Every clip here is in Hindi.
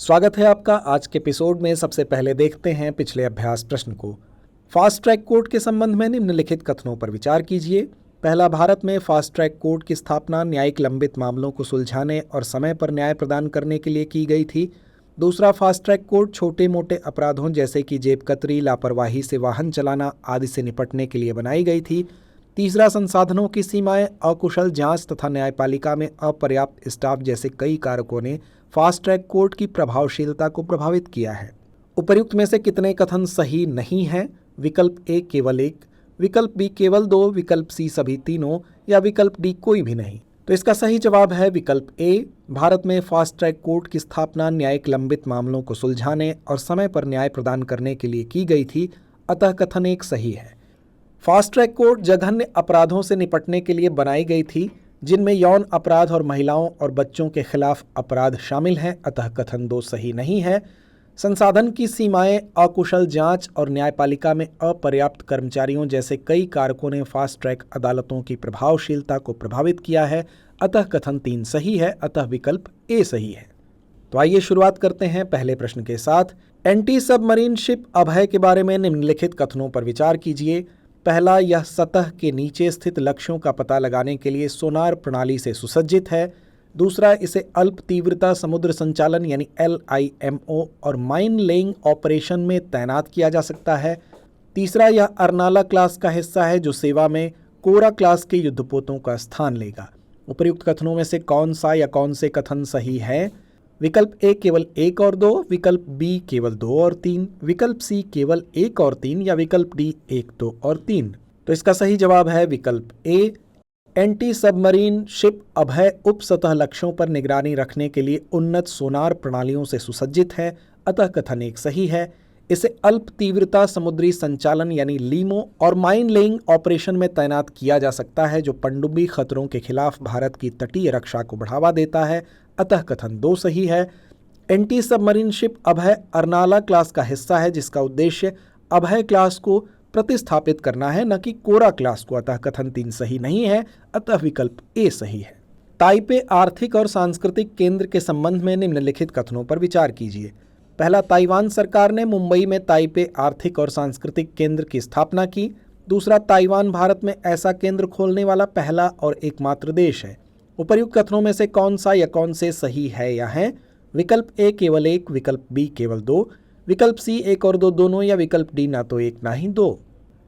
स्वागत है आपका आज के एपिसोड में। सबसे पहले देखते हैं पिछले अभ्यास प्रश्न को। फास्ट ट्रैक कोर्ट के संबंध में निम्नलिखित कथनों पर विचार कीजिए। पहला, भारत में फास्ट ट्रैक कोर्ट की स्थापना न्यायिक लंबित मामलों को सुलझाने और समय पर न्याय प्रदान करने के लिए की गई थी। दूसरा, फास्ट ट्रैक कोर्ट छोटे मोटे अपराधों जैसे कि जेबकतरी, लापरवाही से वाहन चलाना आदि से निपटने के लिए बनाई गई थी। तीसरा, संसाधनों की सीमाएं, अकुशल जांच तथा न्यायपालिका में अपर्याप्त स्टाफ जैसे कई कारकों ने फास्ट ट्रैक कोर्ट की प्रभावशीलता को प्रभावित किया है। उपर्युक्त में से कितने कथन सही नहीं हैं? विकल्प ए केवल एक, विकल्प बी केवल दो, विकल्प सी सभी तीनों या विकल्प डी कोई भी नहीं। तो इसका सही जवाब है विकल्प ए। भारत में फास्ट ट्रैक कोर्ट की स्थापना न्यायिक लंबित मामलों को सुलझाने और समय पर न्याय प्रदान करने के लिए की गई थी, अतः कथन एक सही है। फास्ट ट्रैक कोर्ट जघन्य अपराधों से निपटने के लिए बनाई गई थी, जिनमें यौन अपराध और महिलाओं और बच्चों के खिलाफ अपराध शामिल हैं, अतः कथन दो सही नहीं है। संसाधन की सीमाएं, अकुशल जांच और न्यायपालिका में अपर्याप्त कर्मचारियों जैसे कई कारकों ने फास्ट ट्रैक अदालतों की प्रभावशीलता को प्रभावित किया है, अतः कथन तीन सही है, अतः विकल्प ए सही है। तो आइए शुरुआत करते हैं पहले प्रश्न के साथ। एंटी सबमरीन शिप अभय के बारे में निम्नलिखित कथनों पर विचार कीजिए। पहला, यह सतह के नीचे स्थित लक्ष्यों का पता लगाने के लिए सोनार प्रणाली से सुसज्जित है। दूसरा, इसे अल्प तीव्रता समुद्र संचालन यानी LIMO और माइन लेइंग ऑपरेशन में तैनात किया जा सकता है। तीसरा, यह अर्नाला क्लास का हिस्सा है जो सेवा में कोरा क्लास के युद्धपोतों का स्थान लेगा। उपर्युक्त कथनों में से कौन सा या कौन से कथन सही है? विकल्प ए केवल एक और दो, विकल्प बी केवल दो और तीन, विकल्प सी केवल एक और तीन या विकल्प डी एक, दो और तीन। तो इसका सही जवाब है विकल्प ए। एंटी सबमरीन शिप अभय उप सतह लक्ष्यों पर निगरानी रखने के लिए उन्नत सोनार प्रणालियों से सुसज्जित है, अतः कथन एक सही है। इसे अल्प तीव्रता समुद्री संचालन यानी लीमो और माइन लेइंग ऑपरेशन में तैनात किया जा सकता है, जो पनडुब्बी खतरों के खिलाफ भारत की तटीय रक्षा को बढ़ावा देता है, अतः कथन दो सही है। एंटी सबमरीन शिप अभय अर्नाला क्लास का हिस्सा है, जिसका उद्देश्य अभय क्लास को प्रतिस्थापित करना है, न कि कोरा क्लास को, अतः कथन तीन सही नहीं है, अतः विकल्प ए सही है। ताइपे आर्थिक और सांस्कृतिक केंद्र के संबंध में निम्नलिखित कथनों पर विचार कीजिए। पहला, ताइवान सरकार ने मुंबई में ताइपे आर्थिक और सांस्कृतिक केंद्र की स्थापना की। दूसरा, ताइवान भारत में ऐसा केंद्र खोलने वाला पहला और एकमात्र देश है। उपर्युक्त कथनों में से कौन सा या कौन से सही है या हैं? विकल्प ए केवल एक, विकल्प बी केवल दो, विकल्प सी एक और दो दोनों या विकल्प डी ना तो एक ना ही दो।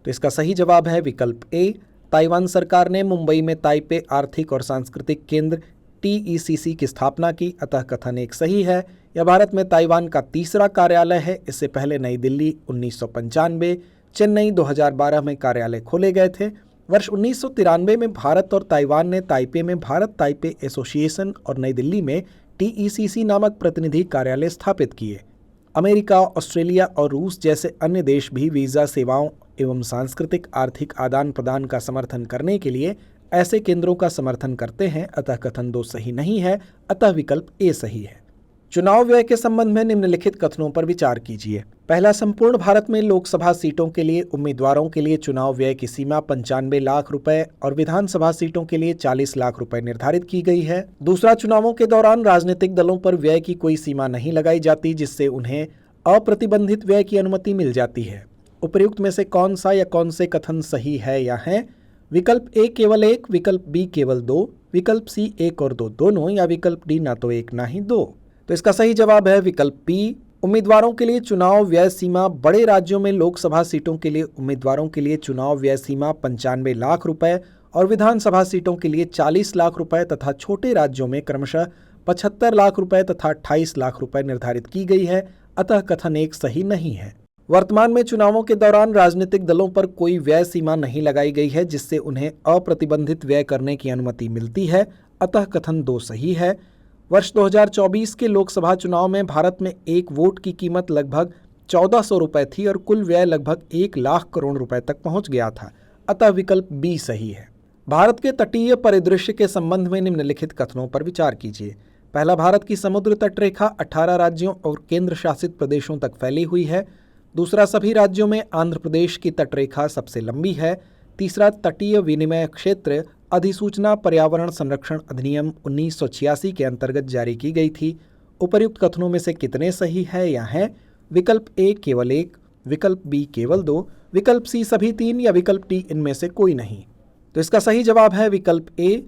तो इसका सही जवाब है विकल्प ए। ताइवान सरकार ने मुंबई में ताइपे आर्थिक और सांस्कृतिक केंद्र TECC की स्थापना की, अतः कथन एक सही है। यह भारत में ताइवान का तीसरा कार्यालय है। इससे पहले नई दिल्ली 1995, चेन्नई 2012 में कार्यालय खोले गए थे। वर्ष 1993 में भारत और ताइवान ने ताइपे में भारत ताइपे एसोसिएशन और नई दिल्ली में TECC नामक प्रतिनिधि कार्यालय स्थापित किए। अमेरिका, ऑस्ट्रेलिया और रूस जैसे अन्य देश भी वीज़ा सेवाओं एवं सांस्कृतिक आर्थिक आदान प्रदान का समर्थन करने के लिए ऐसे केंद्रों का समर्थन करते हैं, अतः कथन दो सही नहीं है, अतः विकल्प ए सही है। चुनाव व्यय के संबंध में निम्नलिखित कथनों पर विचार कीजिए। पहला, संपूर्ण भारत में लोकसभा सीटों के लिए उम्मीदवारों के लिए चुनाव व्यय की सीमा 95 लाख रुपए और विधानसभा सीटों के लिए 40 लाख रुपए निर्धारित की गई है। दूसरा, चुनावों के दौरान राजनीतिक दलों पर व्यय की कोई सीमा नहीं लगाई जाती, जिससे उन्हें अप्रतिबंधित व्यय की अनुमति मिल जाती है। उपर्युक्त में से कौन सा या कौन से कथन सही है या हैं? विकल्प ए केवल एक, विकल्प बी केवल दो, विकल्प सी एक और दो दोनों या विकल्प डी ना तो एक ना ही दो। तो इसका सही जवाब है विकल्प बी। उम्मीदवारों के लिए चुनाव व्यय सीमा, बड़े राज्यों में लोकसभा सीटों के लिए उम्मीदवारों के लिए चुनाव व्यय सीमा 95 लाख रुपए और विधानसभा सीटों के लिए 40 लाख रुपए तथा छोटे राज्यों में क्रमशः 75 लाख रुपए तथा 28 लाख रुपए निर्धारित की गई है, अतः कथन एक सही नहीं है। वर्तमान में चुनावों के दौरान राजनीतिक दलों पर कोई व्यय सीमा नहीं लगाई गई है, जिससे उन्हें अप्रतिबंधित व्यय करने की अनुमति मिलती है, अतः कथन दो सही है। वर्ष 2024 के लोकसभा चुनाव में भारत में एक वोट की कीमत लगभग 1400 रुपए थी और कुल व्यय लगभग 1 लाख करोड़ रुपए तक पहुंच गया था, अतः विकल्प बी सही है। भारत के तटीय परिदृश्य के संबंध में निम्नलिखित कथनों पर विचार कीजिए। पहला, भारत की समुद्र तट रेखा 18 राज्यों और केंद्र शासित प्रदेशों तक फैली हुई है। दूसरा, सभी राज्यों में आंध्र प्रदेश की तटरेखा सबसे लंबी है। तीसरा, तटीय विनिमय क्षेत्र अधिसूचना पर्यावरण संरक्षण अधिनियम 1986 के अंतर्गत जारी की गई थी। उपर्युक्त कथनों में से कितने सही है या हैं? विकल्प ए केवल एक, विकल्प बी केवल दो, विकल्प सी सभी तीन या विकल्प डी इनमें से कोई नहीं। तो इसका सही जवाब है विकल्प ए।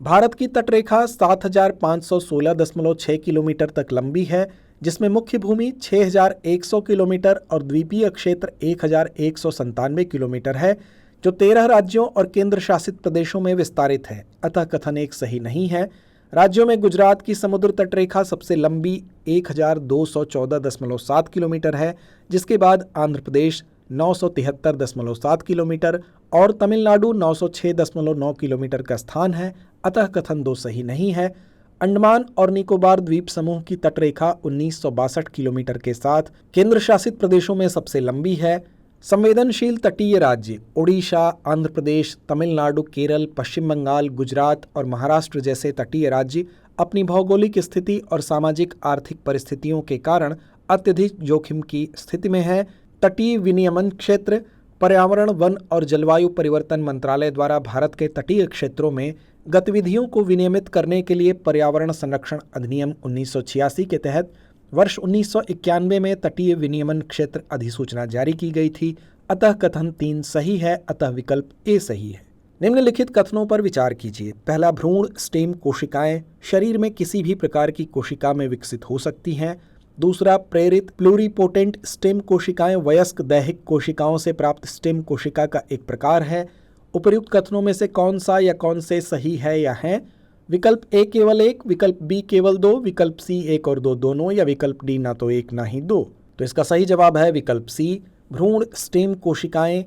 भारत की तटरेखा 7516.6 किलोमीटर तक लंबी है, जिसमें मुख्य भूमि 6100 किलोमीटर और द्वीपीय क्षेत्र 1197 किलोमीटर है, जो 13 राज्यों और केंद्र शासित प्रदेशों में विस्तारित है। अतः कथन एक सही नहीं है। राज्यों में गुजरात की समुद्र तटरेखा सबसे लंबी 1214.7 किलोमीटर है, जिसके बाद आंध्र प्रदेश 973.7 किलोमीटर और तमिलनाडु 906.9 किलोमीटर का स्थान है। अतः कथन दो सही नहीं है। अंडमान और निकोबार द्वीप समूह की तटरेखा 1962 किलोमीटर के साथ केंद्र शासित प्रदेशों में सबसे लंबी है। संवेदनशील तटीय राज्य ओडिशा, आंध्र प्रदेश, तमिलनाडु, केरल, पश्चिम बंगाल, गुजरात और महाराष्ट्र जैसे तटीय राज्य अपनी भौगोलिक स्थिति और सामाजिक आर्थिक परिस्थितियों के कारण अत्यधिक जोखिम की स्थिति में है। तटीय विनियमन क्षेत्र पर्यावरण, वन और जलवायु परिवर्तन मंत्रालय द्वारा भारत के तटीय क्षेत्रों में गतिविधियों को विनियमित करने के लिए पर्यावरण संरक्षण अधिनियम 1986 के तहत वर्ष 1991 में तटीय विनियमन क्षेत्र अधिसूचना जारी की गई थी। अतः कथन 3 सही है। अतः विकल्प ए सही है। निम्नलिखित कथनों पर विचार कीजिए। पहला, भ्रूण स्टेम कोशिकाएं शरीर में किसी भी प्रकार की कोशिका में विकसित हो सकती हैं। दूसरा, प्रेरित प्लूरिपोटेंट स्टेम कोशिकाएं वयस्क दैहिक कोशिकाओं से प्राप्त स्टेम कोशिका का एक प्रकार है। उपर्युक्त कथनों में से कौन सा या कौन से सही है या हैं? विकल्प ए केवल एक, विकल्प बी केवल दो, विकल्प सी एक और दो दोनों या विकल्प डी ना तो एक ना ही दो। तो इसका सही जवाब है विकल्प सी। भ्रूण स्टेम कोशिकाएं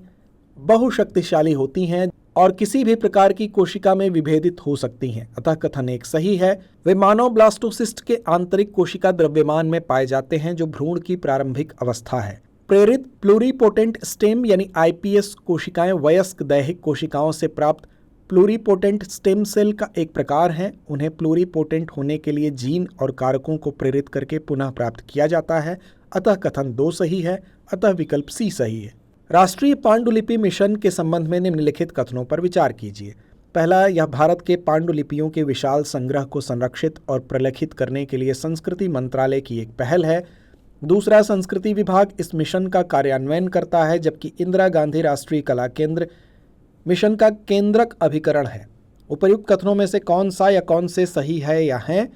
बहुशक्तिशाली होती हैं और किसी भी प्रकार की कोशिका में विभेदित हो सकती हैं। अतः कथन एक सही है। वे मानव ब्लास्टोसिस्ट के आंतरिक कोशिका द्रव्यमान में पाए जाते हैं, जो भ्रूण की प्रारंभिक अवस्था है। प्रेरित प्लूरिपोटेंट स्टेम यानी आईपीएस कोशिकाएं वयस्क दैहिक कोशिकाओं से प्राप्त प्लूरिपोटेंट स्टेम सेल का एक प्रकार है। उन्हें प्लूरिपोटेंट होने के लिए जीन और कारकों को प्रेरित करके पुनः प्राप्त किया जाता है। अतः कथन 2 सही है। अतः विकल्प सी सही है। राष्ट्रीय पांडुलिपि मिशन के संबंध में निम्नलिखित कथनों पर विचार कीजिए। पहला, यह भारत के पांडुलिपियों के विशाल संग्रह को संरक्षित और प्रलेखित करने के लिए संस्कृति मंत्रालय की एक पहल है। दूसरा, संस्कृति विभाग इस मिशन का कार्यान्वयन करता है, जबकि इंदिरा गांधी राष्ट्रीय कला केंद्र मिशन का केंद्रक अभिकरण है। उपर्युक्त कथनों में से कौन सा या कौन से सही है या हैं?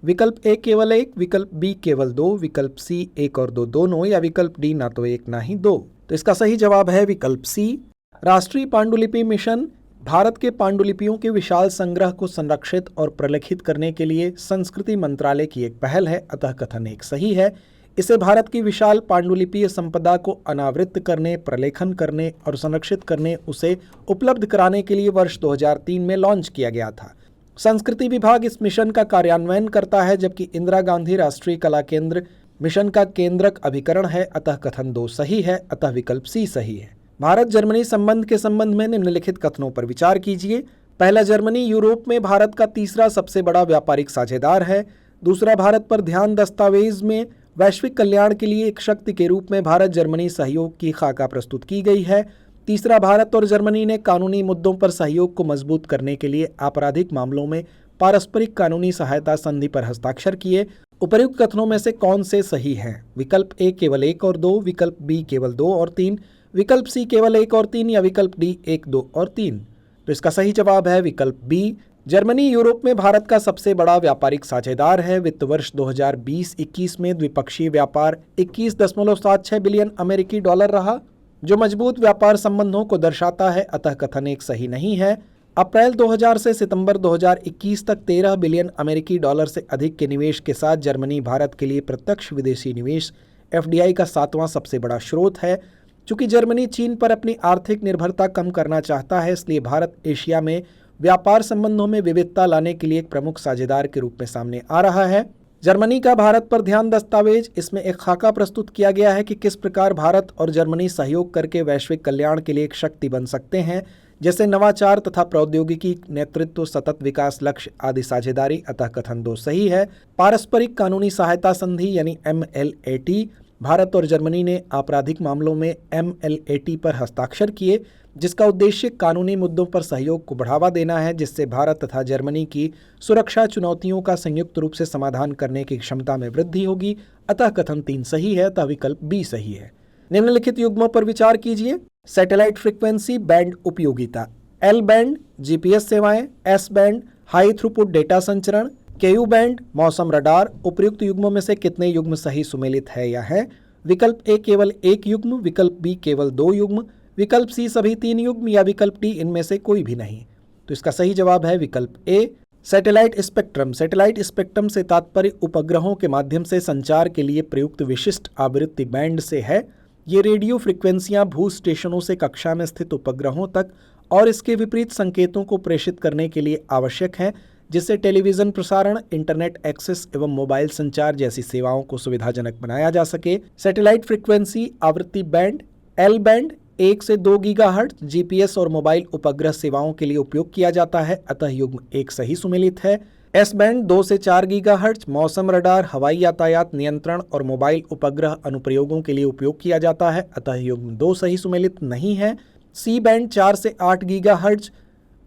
विकल्प ए केवल एक, विकल्प बी केवल दो, विकल्प सी एक और दो दोनों या विकल्प डी ना तो एक ना ही दो। तो इसका सही जवाब है विकल्प सी। राष्ट्रीय पांडुलिपि मिशन भारत के पांडुलिपियों के विशाल संग्रह को संरक्षित और प्रलेखित करने के लिए संस्कृति मंत्रालय की एक पहल है। अतः कथन एक सही है। इसे भारत की विशाल पांडुलिपीय संपदा को अनावृत करने, प्रलेखन करने और संरक्षित करने, उसे उपलब्ध कराने के लिए वर्ष 2003 में लॉन्च किया गया था। संस्कृति विभाग इस मिशन का कार्यान्वयन करता है, जबकि इंदिरा गांधी राष्ट्रीय कला केंद्र मिशन का केंद्रक अभिकरण है। अतः कथन 2 सही है। अतः विकल्प सी सही है। भारत जर्मनी संबंध के संबंध में निम्नलिखित कथनों पर विचार कीजिए। पहला, जर्मनी यूरोप में भारत का तीसरा सबसे बड़ा व्यापारिक साझेदार है। दूसरा, भारत पर ध्यान दस्तावेज में वैश्विक कल्याण के लिए एक शक्ति के रूप में भारत जर्मनी सहयोग की खाका प्रस्तुत की गई है। तीसरा, भारत और जर्मनी ने कानूनी मुद्दों पर सहयोग को मजबूत करने के लिए आपराधिक मामलों में पारस्परिक कानूनी सहायता संधि पर हस्ताक्षर किए। उपर्युक्त कथनों में से कौन से सही हैं? विकल्प ए केवल 1 और 2, विकल्प बी केवल 2 और 3, विकल्प सी केवल 1 और 3 या विकल्प डी 1, 2 और 3। तो इसका सही जवाब है विकल्प बी। जर्मनी यूरोप में भारत का सबसे बड़ा व्यापारिक साझेदार है। वित्त वर्ष 2020-21 में द्विपक्षीय व्यापार 21.76 बिलियन अमेरिकी डॉलर रहा, जो मजबूत व्यापार संबंधों को दर्शाता है। अतः कथन एक सही नहीं है। अप्रैल 2000 से सितंबर 2021 तक 13 बिलियन अमेरिकी डॉलर से अधिक के निवेश के साथ जर्मनी भारत के लिए प्रत्यक्ष विदेशी निवेश FDI का 7वां सबसे बड़ा स्रोत है। चूंकि जर्मनी चीन पर अपनी आर्थिक निर्भरता कम करना चाहता है, इसलिए भारत एशिया में व्यापार संबंधों में विविधता लाने के लिए एक प्रमुख साझेदार के रूप में सामने आ रहा है। जर्मनी का भारत पर ध्यान दस्तावेज, इसमें एक खाका प्रस्तुत किया गया है कि किस प्रकार भारत और जर्मनी सहयोग करके वैश्विक कल्याण के लिए एक शक्ति बन सकते हैं, जैसे नवाचार तथा प्रौद्योगिकी, नेतृत्व, सतत विकास लक्ष्य आदि साझेदारी। अतः कथन 2 सही है। पारस्परिक कानूनी सहायता संधि यानी MLAT भारत और जर्मनी ने आपराधिक मामलों में MLAT पर हस्ताक्षर किए, जिसका उद्देश्य कानूनी मुद्दों पर सहयोग को बढ़ावा देना है, जिससे भारत तथा जर्मनी की सुरक्षा चुनौतियों का संयुक्त रूप से समाधान करने की क्षमता में वृद्धि होगी। अतः कथन 3 सही है, अतः विकल्प B सही है। निम्नलिखित युग्मों पर विचार कीजिए। सैटेलाइट फ्रीक्वेंसी बैंड उपयोगिता, L बैंड GPS सेवाएं, S band high throughput data संचरण, KU बैंड मौसम रडार। उपयुक्त युग्मों में से कितने युग्म सही सुमेलित है या है? विकल्प A केवल 1 युग्म, विकल्प B केवल 2 युग्म, विकल्प C सभी 3 युग्म या विकल्प D इनमें से कोई भी नहीं। तो इसका सही जवाब है विकल्प A। Satellite spectrum. Satellite spectrum से तात्पर्य उपग्रहों के माध्यम से संचार के लिए प्रयुक्त विशिष्ट आवृत्ति बैंड से है। ये रेडियो फ्रिक्वेंसियां भू स्टेशनों से कक्षा में स्थित उपग्रहों तक और इसके विपरीत संकेतों को प्रेषित करने के लिए आवश्यक हैं, जिससे टेलीविजन प्रसारण, इंटरनेट एक्सेस एवं मोबाइल संचार जैसी सेवाओं को सुविधाजनक बनाया जा सके। सैटेलाइट फ्रिक्वेंसी आवृत्ति बैंड L बैंड 1 से 2 गीगाहर्ट्ज GPS और मोबाइल उपग्रह सेवाओं के लिए उपयोग किया जाता है, अतः युग्म 1 सही सुमेलित है। S बैंड 2 से 4 गीगाहर्ट्ज मौसम रडार, हवाई यातायात नियंत्रण और मोबाइल उपग्रह अनुप्रयोगों के लिए उपयोग किया जाता है, अतः युग्म 2 सही सुमेलित नहीं है। C बैंड 4 से 8 गीगाहर्ट्ज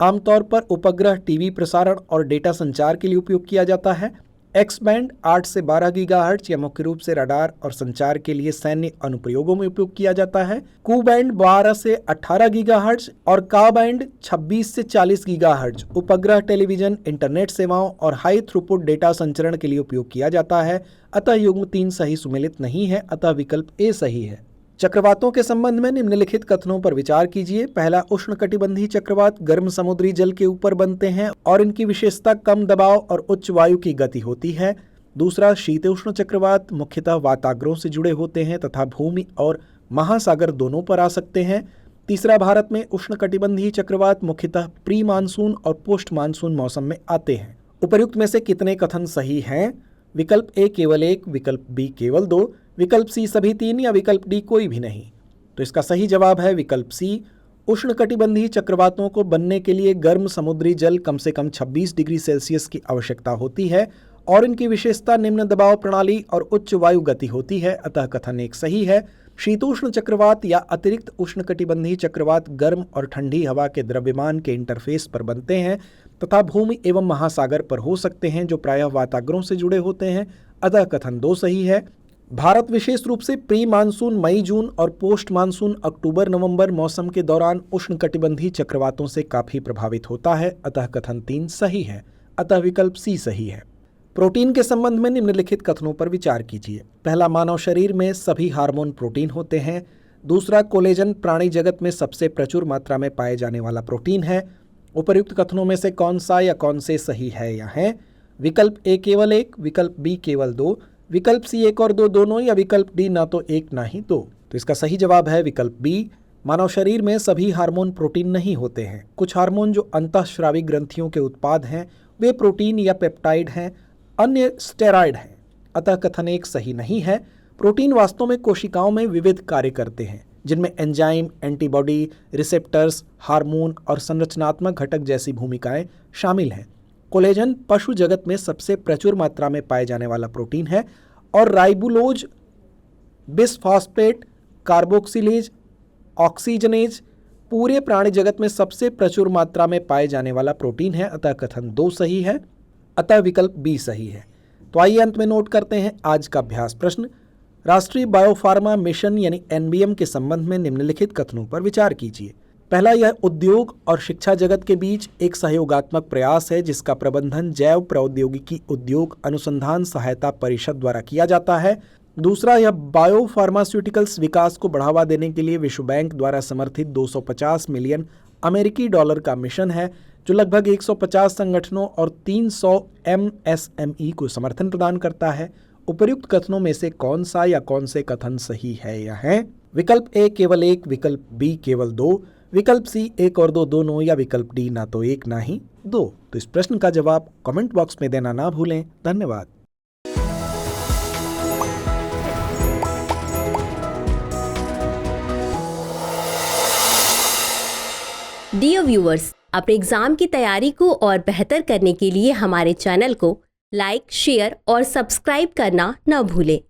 आमतौर पर उपग्रह, टीवी प्रसारण और डेटा संचार के लिए उपयोग किया जाता है। X बैंड 8 से 12 गीगाहर्ट्ज या मुख्य रूप से रडार और संचार के लिए सैन्य अनुप्रयोगों में उपयोग किया जाता है। Q बैंड 12 से 18 गीगाहर्ट्ज और Ka बैंड 26 से 40 गीगाहर्ट्ज उपग्रह, टेलीविजन, इंटरनेट सेवाओं और हाई थ्रूपुट डेटा संचरण के लिए उपयोग किया जाता है, अतः युग्म 3 सही सुमेलित नहीं है, अतः विकल्प A सही है। चक्रवातों के संबंध में निम्नलिखित कथनों पर विचार कीजिए। पहला, उष्णकटिबंधीय चक्रवात गर्म समुद्री जल के ऊपर बनते हैं और इनकी विशेषता कम दबाव और उच्च वायु की गति होती है। दूसरा, शीतोष्ण चक्रवात मुख्यतः वाताग्रों से जुड़े होते हैं तथा भूमि और महासागर दोनों पर आ सकते हैं। तीसरा, भारत में उष्णकटिबंधीय चक्रवात मुख्यतः प्री मानसून और पोस्ट मानसून मौसम में आते हैं। उपर्युक्त में से कितने कथन सही हैं? विकल्प A केवल 1, विकल्प B केवल 2, विकल्प C सभी 3 या विकल्प D कोई भी नहीं। तो इसका सही जवाब है विकल्प C। उष्णकटिबंधीय चक्रवातों को बनने के लिए गर्म समुद्री जल कम से कम 26 डिग्री सेल्सियस की आवश्यकता होती है और इनकी विशेषता निम्न दबाव प्रणाली और उच्च वायु गति होती है, अतः कथन 1 सही है। शीतोष्ण चक्रवात या अतिरिक्त उष्णकटिबंधीय चक्रवात गर्म और ठंडी हवा के द्रव्यमान के इंटरफेस पर बनते हैं तथा भूमि एवं महासागर पर हो सकते हैं, जो प्रायः वाताग्रों से जुड़े होते हैं, अतः कथन 2 सही है। भारत विशेष रूप से प्री मानसून मई जून और पोस्ट मानसून अक्टूबर नवंबर मौसम के दौरान उष्णकटिबंधीय चक्रवातों से काफी प्रभावित होता है, अतः कथन 3 सही है, अतः विकल्प C सही है। प्रोटीन के संबंध में निम्नलिखित कथनों पर विचार कीजिए। पहला, मानव शरीर में सभी हार्मोन प्रोटीन होते हैं। दूसरा, कोलेजन प्राणी जगत में सबसे प्रचुर मात्रा में पाए जाने वाला प्रोटीन है। उपर्युक्त कथनों में से कौन सा या कौन से सही है या है? विकल्प A केवल 1, विकल्प B केवल 2, विकल्प C 1 और 2 दोनों या विकल्प D ना तो 1 ना ही 2। तो इसका सही जवाब है विकल्प B। मानव शरीर में सभी हार्मोन प्रोटीन नहीं होते हैं। कुछ हार्मोन जो अंतःस्रावी ग्रंथियों के उत्पाद हैं वे प्रोटीन या पेप्टाइड हैं, अन्य स्टेरॉइड हैं, अतः कथन 1 सही नहीं है। प्रोटीन वास्तव में कोशिकाओं में विविध कार्य करते हैं, जिनमें एंजाइम, एंटीबॉडी, रिसेप्टर्स, हार्मोन और संरचनात्मक घटक जैसी भूमिकाएं शामिल हैं। कोलेजन पशु जगत में सबसे प्रचुर मात्रा में पाए जाने वाला प्रोटीन है और राइबोलोज, बिसफॉस्फेट, कार्बोक्सिलेज, ऑक्सीजनेज पूरे प्राणी जगत में सबसे प्रचुर मात्रा में पाए जाने वाला प्रोटीन है, अतः कथन 2 सही है, अतः विकल्प B सही है। तो आइए अंत में नोट करते हैं आज का अभ्यास प्रश्न। राष्ट्रीय बायोफार्मा मिशन यानी NBM के संबंध में निम्नलिखित कथनों पर विचार कीजिए। पहला, यह उद्योग और शिक्षा जगत के बीच एक सहयोगात्मक प्रयास है जिसका प्रबंधन जैव प्रौद्योगिकी उद्योग अनुसंधान सहायता परिषद द्वारा किया जाता है। दूसरा, यह बायोफार्मास्यूटिकल्स विकास को बढ़ावा देने के लिए विश्व बैंक द्वारा समर्थित 250 मिलियन अमेरिकी डॉलर का मिशन है, जो लगभग 150 संगठनों और 300 MSME को समर्थन प्रदान करता है। उपर्युक्त कथनों में से कौन सा या कौन से कथन सही है या है? विकल्प A केवल 1, विकल्प B केवल 2, विकल्प C 1 और 2 दोनों या विकल्प D ना तो 1 ना ही 2। तो इस प्रश्न का जवाब कमेंट बॉक्स में देना ना भूलें। धन्यवाद। डियर व्यूअर्स, अपने एग्जाम की तैयारी को और बेहतर करने के लिए हमारे चैनल को लाइक, शेयर और सब्सक्राइब करना न भूलें।